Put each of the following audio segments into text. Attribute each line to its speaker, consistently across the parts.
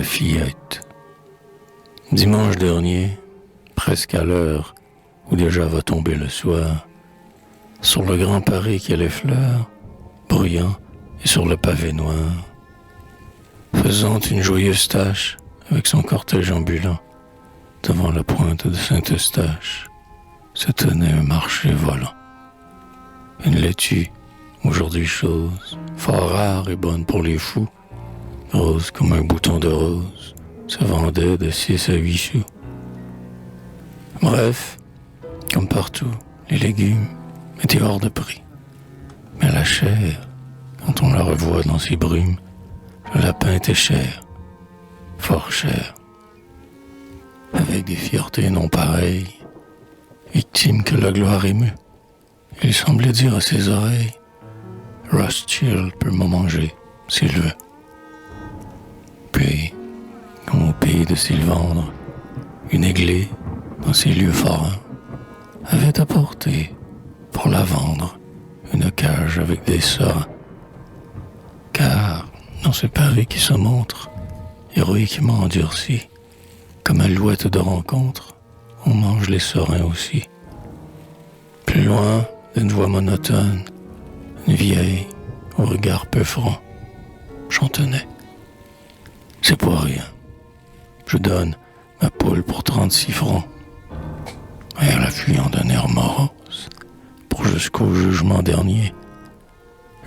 Speaker 1: la fillette. Dimanche dernier, presque à l'heure où déjà va tomber le soir, sur le grand Paris qui a les fleurs, bruyant et sur le pavé noir, faisant une joyeuse tâche avec son cortège ambulant, devant la pointe de Saint-Eustache, se tenait un marché volant. Une laitue, aujourd'hui chose, fort rare et bonne pour les fous, rose comme un bouton de rose, se vendait de 6 à 8 sous. Bref, comme partout, les légumes étaient hors de prix. Mais la chair, quand on la revoit dans ses brumes, le lapin était cher, fort cher, avec des fiertés non pareilles, victime que la gloire émue. Il semblait dire à ses oreilles, Rothschild peut m'en manger, s'il veut. Puis, comme au pays de Sylvandre, une aiglée, dans ses lieux forains, avait apporté, pour la vendre, une cage avec des serins. Car, dans ce Paris qui se montre, héroïquement endurci, comme alouette de rencontre, on mange les serins aussi. Plus loin, d'une voix monotone, une vieille, au regard peu franc, chantonnait. C'est pour rien. Je donne ma poule pour 36 francs. Et elle appuyant d'un air morose, pour jusqu'au jugement dernier,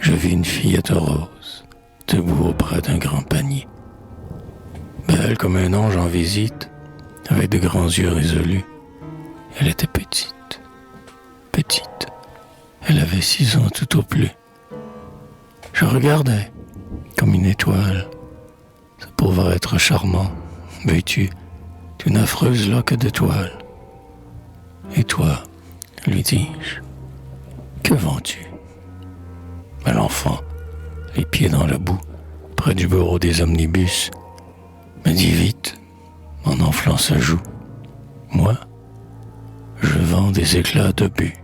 Speaker 1: je vis une fillette rose, debout auprès d'un grand panier. Belle comme un ange en visite, avec de grands yeux résolus. Elle était petite, petite. Elle avait 6 ans tout au plus. Je regardais, comme une étoile, ce pauvre être charmant, vêtu d'une affreuse loque d'étoiles. Et toi, lui dis-je, que vends-tu? Mais l'enfant, les pieds dans la boue, près du bureau des omnibus, me dit vite, en enflant sa joue, moi, je vends des éclats de but.